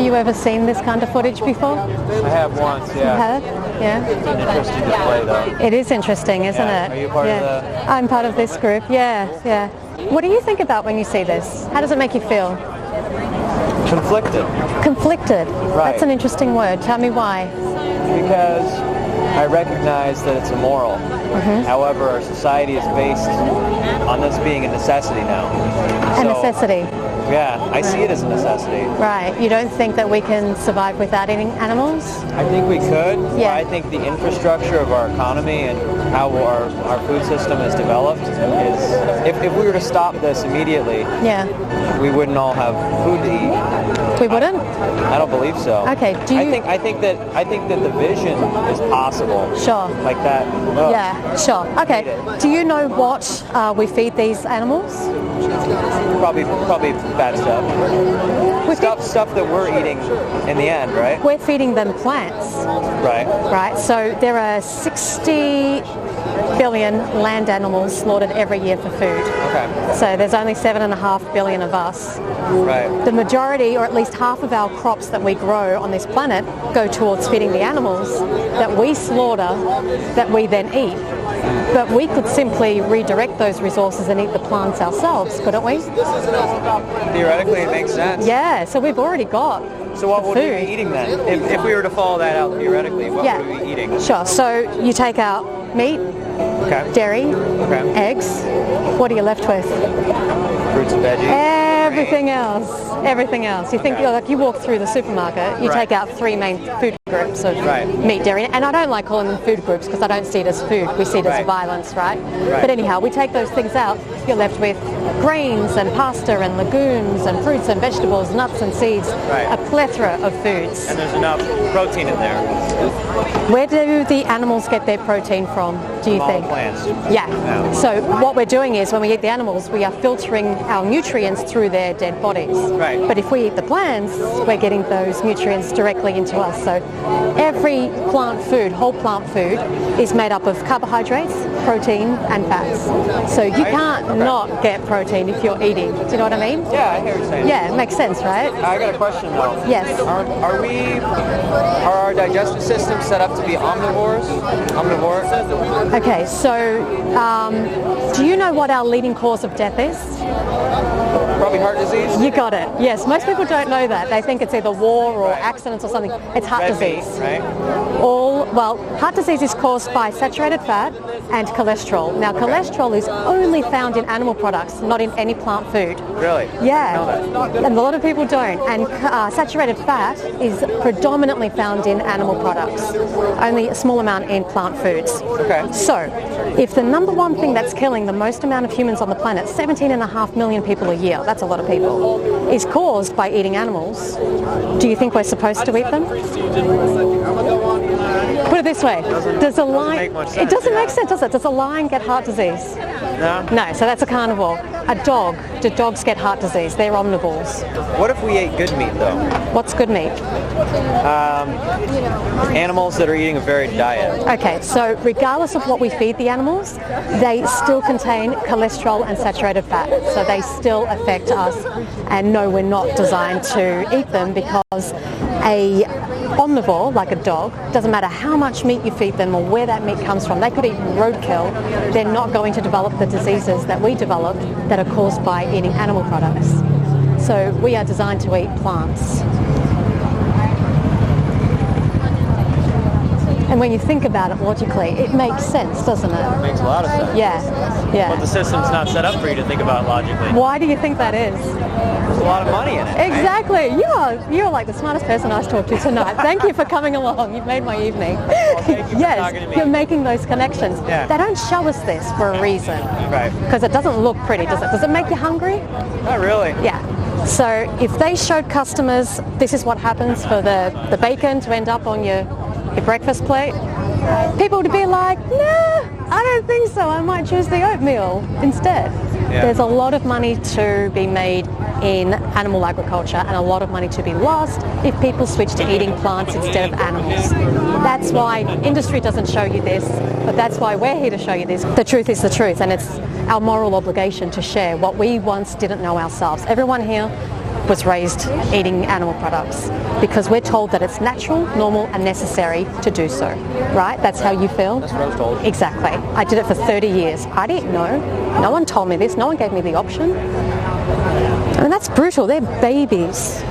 you ever seen this kind of footage before? I have once, yeah. You have? Yeah. It's an interesting display, though. It is interesting, isn't it? Are you part of the... I'm part of this group, yeah. What do you think about when you see this? How does it make you feel? Conflicted. Conflicted? Right. That's an interesting word. Tell me why. Because I recognize that it's immoral. However, our society is based on this being a necessity now. A necessity? Yeah, I see it as a necessity. Right. You don't think that we can survive without eating animals? I think we could. Yeah. I think the infrastructure of our economy and how our food system is developed is, if we were to stop this immediately, we wouldn't all have food to eat. We wouldn't? I don't believe so. Okay. Do you? I think that the vision is possible. Sure. Like that. Yeah. Sure. Okay. Do you know what we feed these animals? Probably bad stuff. Stuff that we're eating in the end, right? We're feeding them plants. Right. So there are 60 billion land animals slaughtered every year for food. Okay. So there's only 7.5 billion of us. Right. The majority, or at least half of our crops that we grow on this planet, go towards feeding the animals that we slaughter, that we then eat. But we could simply redirect those resources and eat the plants ourselves, couldn't we? Theoretically, it makes sense. Yeah, so we've already got So what would we food. be eating then? If we were to follow that out theoretically, what would we be eating? Sure, so you take out meat, dairy, eggs. What are you left with? Fruits and veggies. Everything else. You think, like you walk through the supermarket, you take out three main food groups of meat, dairy, and I don't like calling them food groups because I don't see it as food, we see it as violence, right? But anyhow, we take those things out, you're left with grains and pasta and legumes and fruits and vegetables, nuts and seeds, a plethora of foods. And there's enough protein in there. Where do the animals get their protein from, do you think? Plants. Yeah. So what we're doing is when we eat the animals, we are filtering our nutrients through their dead bodies. Right. But if we eat the plants, we're getting those nutrients directly into us. So every plant food, whole plant food, is made up of carbohydrates, protein, and fats. So you can't not get protein if you're eating. Do you know what I mean? Yeah, I hear what you're saying. Yeah, it makes sense, right? I got a question though. Yes. Are our digestive systems set up to be omnivores? Omnivore? Okay, so do you know what our leading cause of death is? Probably heart disease? You got it. Yes, most people don't know that. They think it's either war or accidents or something. It's heart disease. Right? Heart disease is caused by saturated fat and cholesterol. Now, cholesterol is only found in animal products, not in any plant food. Really? Yeah, and a lot of people don't. And saturated fat is predominantly found in animal products, only a small amount in plant foods. Okay. So, if the number one thing that's killing the most amount of humans on the planet, 17.5 million people a year, that's a lot of people, is caused by eating animals, do you think we're supposed to eat them? Put it this way, does a lion... It doesn't make sense, does it? Does a lion get heart disease? No. No, so that's a carnivore. A dog, do dogs get heart disease? They're omnivores. What if we ate good meat though? What's good meat? Animals that are eating a varied diet. Okay, so regardless of what we feed the animals, they still contain cholesterol and saturated fat. So they still affect us. And no, we're not designed to eat them because a omnivore, like a dog, doesn't matter how much meat you feed them or where that meat comes from. They could eat roadkill. They're not going to develop the diseases that we develop that are caused by eating animal products. So we are designed to eat plants. And when you think about it logically, it makes sense, doesn't it? It makes a lot of sense. Yeah. But the system's not set up for you to think about it logically. Why do you think that is? There's a lot of money in it. Exactly. You're like the smartest person I've talked to tonight. Thank you for coming along. You've made my evening. Well, thank you for talking to me. You're making those connections. Yeah. They don't show us this for a reason. Right. Because it doesn't look pretty, does it? Does it make you hungry? Not really. Yeah. So if they showed customers this is what happens for the bacon to end up on your breakfast plate, people would be like, nah, I don't think so. I might choose the oatmeal instead. Yeah. There's a lot of money to be made in animal agriculture and a lot of money to be lost if people switch to eating plants instead of animals. That's why industry doesn't show you this, but that's why we're here to show you this. The truth is the truth, and it's our moral obligation to share what we once didn't know ourselves. Everyone here was raised eating animal products because we're told that it's natural, normal and necessary to do so, right? That's how you feel? That's what I was told. Exactly. I did it for 30 years. I didn't know. No one told me this. No one gave me the option. I mean, that's brutal. They're babies.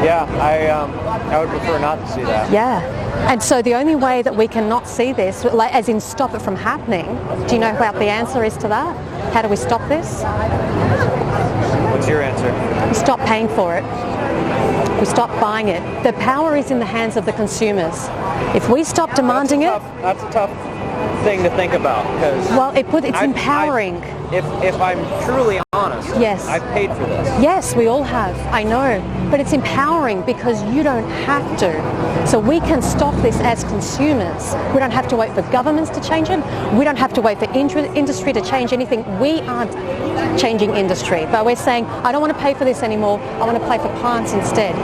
Yeah, I would prefer not to see that. Yeah. And so the only way that we can not see this, like, as in stop it from happening, do you know what the answer is to that? How do we stop this? What's your answer? We stop paying for it. We stop buying it. The power is in the hands of the consumers. If we stop demanding That's a tough thing to think about, because well, it's empowering. If I'm truly honest, yes, I've paid for this. Yes, we all have. I know, but it's empowering because you don't have to. So we can stop this as consumers. We don't have to wait for governments to change it. We don't have to wait for industry to change anything. We aren't changing industry, but we're saying, I don't want to pay for this anymore. I want to pay for plants instead.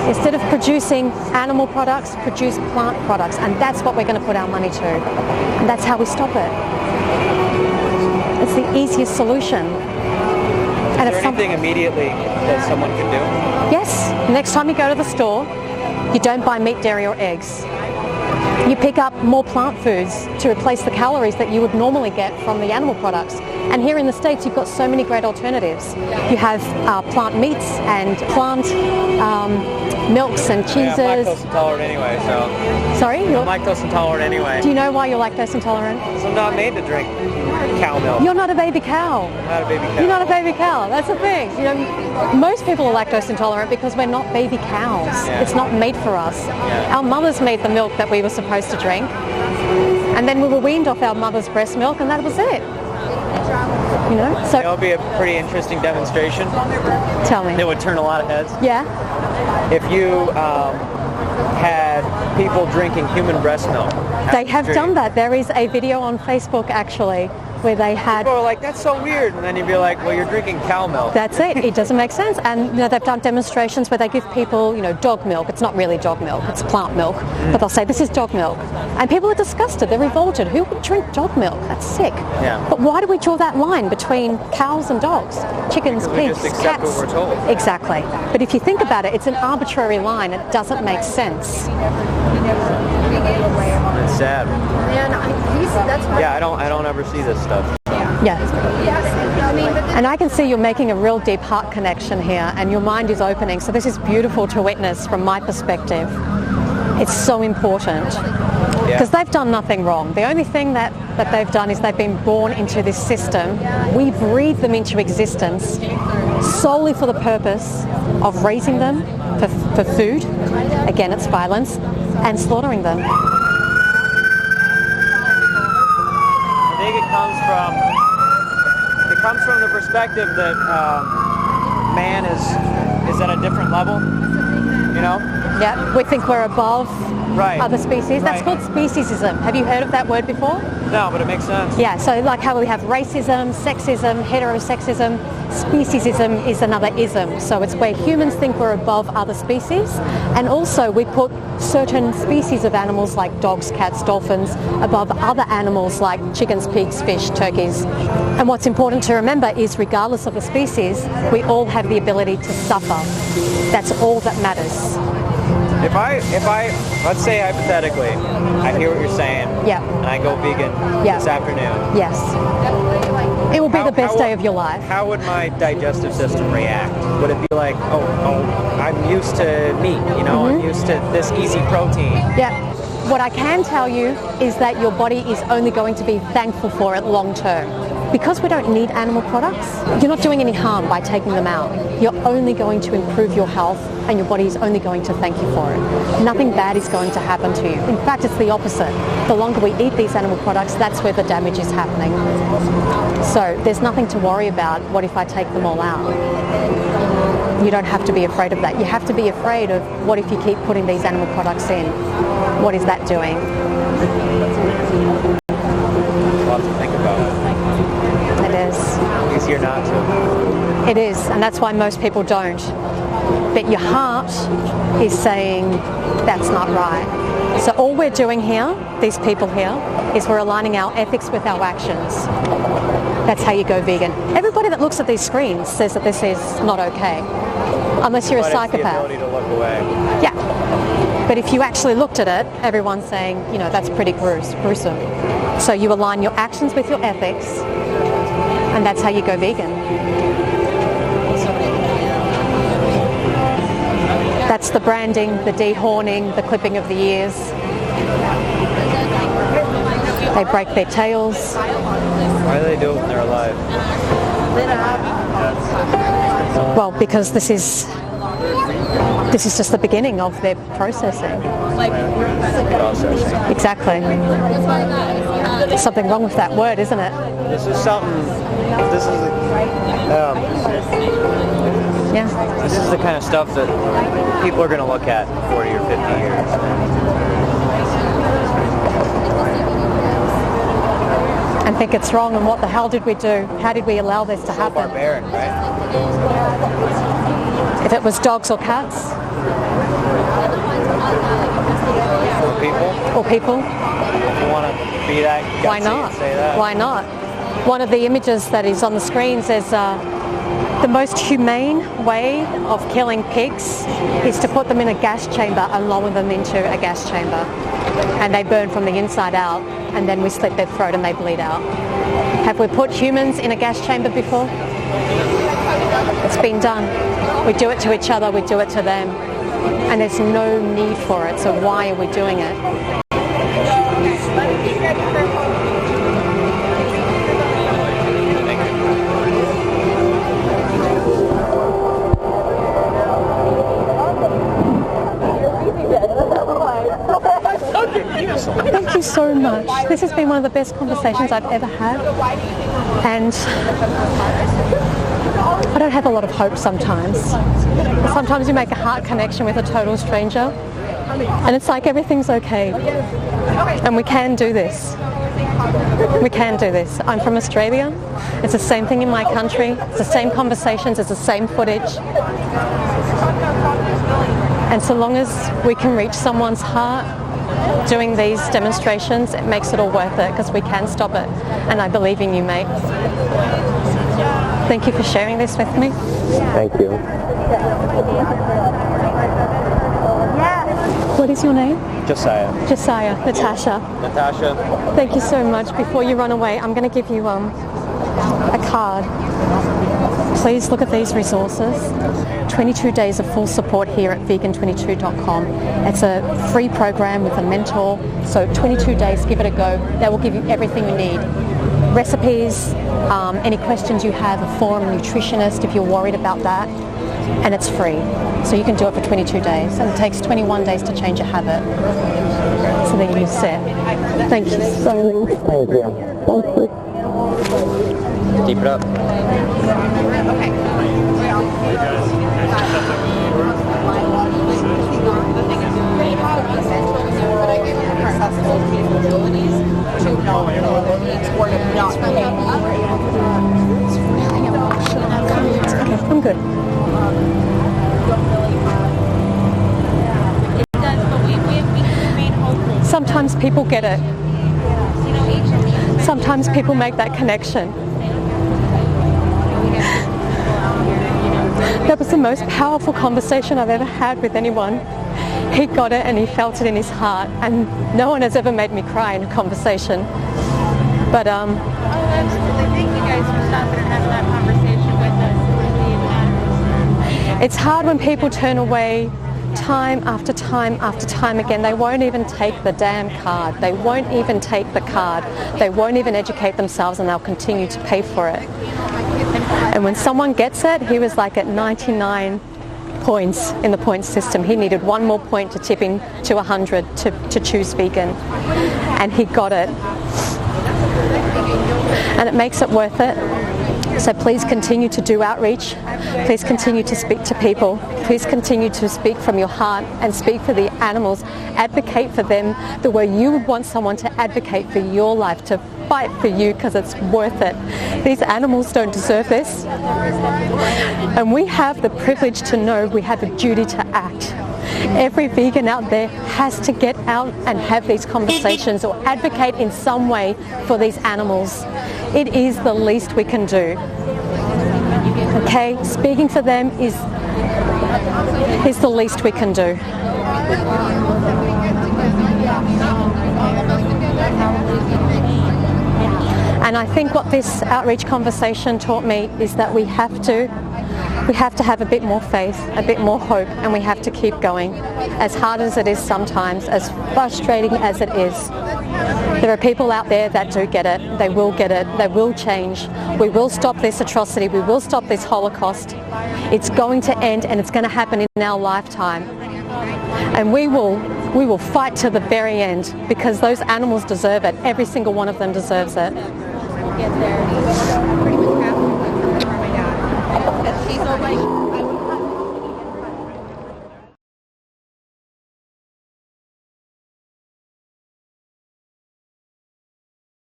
Instead of producing animal products, produce plant products, and that's what we're going to put our money to. And that's how we stop it. It's the easiest solution. And is there anything immediately that someone can do? Yes. Next time you go to the store, you don't buy meat, dairy or eggs. You pick up more plant foods to replace the calories that you would normally get from the animal products. And here in the States, you've got so many great alternatives. You have plant meats and plant milks and cheeses. Yeah, I'm lactose intolerant anyway, so... Sorry? I'm lactose intolerant anyway. Do you know why you're lactose intolerant? Because I'm not made to drink cow milk. You're not a baby cow. I'm not a baby cow. You're not a baby cow. That's the thing. You know, most people are lactose intolerant because we're not baby cows. Yeah. It's not made for us. Yeah. Our mothers made the milk that we were supposed to drink, and then we were weaned off our mother's breast milk, and that was it. You know, so it'll be a pretty interesting demonstration. Tell me. It would turn a lot of heads. Yeah. If you had people drinking human breast milk. They have done that. There is a video on Facebook actually where they had... People are like, that's so weird. And then you'd be like, well, you're drinking cow milk. That's it. It doesn't make sense. And you know, they've done demonstrations where they give people, you know, dog milk. It's not really dog milk. It's plant milk. But they'll say, this is dog milk. And people are disgusted. They're revolted. Who would drink dog milk? That's sick. Yeah. But why do we draw that line between cows and dogs? Chickens, because pigs, we just accept cats. what we're told. Exactly. But if you think about it, it's an arbitrary line. It doesn't make sense. It's sad. Yeah, I don't ever see this stuff. Yeah. And I can see you're making a real deep heart connection here, and your mind is opening. So this is beautiful to witness from my perspective. It's so important. Because they've done nothing wrong. The only thing that they've done is they've been born into this system. We breathe them into existence solely for the purpose of raising them for food. Again, it's violence. And slaughtering them. I think it comes from the perspective that man is at a different level, you know? Yeah, we think we're above other species. That's called speciesism. Have you heard of that word before? No, but it makes sense. Yeah, so like how we have racism, sexism, heterosexism, speciesism is another ism. So it's where humans think we're above other species, and also we put certain species of animals like dogs, cats, dolphins above other animals like chickens, pigs, fish, turkeys. And what's important to remember is regardless of the species, we all have the ability to suffer. That's all that matters. If I, let's say hypothetically, I hear what you're saying, and I go vegan this afternoon. Yes. It will be the best day of your life. How would my digestive system react? Would it be like, oh, I'm used to meat, you know, I'm used to this easy protein? Yeah. What I can tell you is that your body is only going to be thankful for it long term. Because we don't need animal products, you're not doing any harm by taking them out. You're only going to improve your health, and your body is only going to thank you for it. Nothing bad is going to happen to you. In fact, it's the opposite. The longer we eat these animal products, that's where the damage is happening. So there's nothing to worry about. What if I take them all out? You don't have to be afraid of that. You have to be afraid of what if you keep putting these animal products in? What is that doing? A lot to think about. It is. Easier not to. It is, and that's why most people don't. But your heart is saying that's not right. So all we're doing here, these people here, is we're aligning our ethics with our actions. That's how you go vegan. Everybody that looks at these screens says that this is not okay, unless you're a psychopath. The ability to look away. Yeah. But if you actually looked at it, everyone's saying, that's pretty gruesome. So you align your actions with your ethics, and that's how you go vegan. That's the branding, the dehorning, the clipping of the ears. They break their tails. Why do they do it when they're alive? Well, because this is just the beginning of their processing. Exactly. There's something wrong with that word, isn't it? This is the kind of stuff that people are going to look at in 40 or 50 years. And think it's wrong, and what the hell did we do? How did we allow this to happen? Barbaric, right? If it was dogs or cats? Or people? You want to be that gutsy? Why not? And say that? Why not? One of the images that is on the screen says the most humane way of killing pigs is to put them in a gas chamber and lower them into a gas chamber. And they burn from the inside out, and then we slit their throat and they bleed out. Have we put humans in a gas chamber before? It's been done. We do it to each other, we do it to them. And there's no need for it, so why are we doing it? Thank you so much. This has been one of the best conversations I've ever had, and I don't have a lot of hope sometimes. Sometimes you make a heart connection with a total stranger, and it's like everything's okay, and we can do this. We can do this. I'm from Australia. It's the same thing in my country. It's the same conversations. It's the same footage. And so long as we can reach someone's heart doing these demonstrations, it makes it all worth it, because we can stop it. And I believe in you, mate. Thank you for sharing this with me. Thank you. What is your name? Josiah. Josiah. Natasha. Natasha. Thank you so much. Before you run away, I'm going to give you a card. Please look at these resources. 22 days of full support here at vegan22.com. It's a free program with a mentor. So 22 days, give it a go. That will give you everything you need. Recipes, any questions you have, a forum nutritionist if you're worried about that. And it's free. So you can do it for 22 days. And it takes 21 days to change a habit. So then you're set. Thank you so much. Thank you. Keep it up. I'm good. Sometimes people get it. Sometimes people make that connection. That was the most powerful conversation I've ever had with anyone. He got it and he felt it in his heart, and no one has ever made me cry in a conversation. But absolutely. Thank you guys for stopping and having that conversation with us. It's hard when people turn away time after time after time again. They won't even take the damn card. They won't even take the card. They won't even educate themselves, and they'll continue to pay for it. And when someone gets it, he was like at 99 points in the point system. He needed one more point to tip in to 100 to choose vegan. And he got it. And it makes it worth it. So please continue to do outreach. Please continue to speak to people. Please continue to speak from your heart and speak for the animals. Advocate for them the way you would want someone to advocate for your life, to fight for you, because it's worth it. These animals don't deserve this. And we have the privilege to know we have a duty to act. Every vegan out there has to get out and have these conversations or advocate in some way for these animals. It is the least we can do. Okay, speaking for them is the least we can do. And I think what this outreach conversation taught me is that we have to have a bit more faith, a bit more hope, and we have to keep going. As hard as it is sometimes, as frustrating as it is, there are people out there that do get it, they will change. We will stop this atrocity, we will stop this Holocaust. It's going to end, and it's going to happen in our lifetime. And we will fight to the very end, because those animals deserve it. Every single one of them deserves it. Get there. Pretty much half of them from my dad. She's always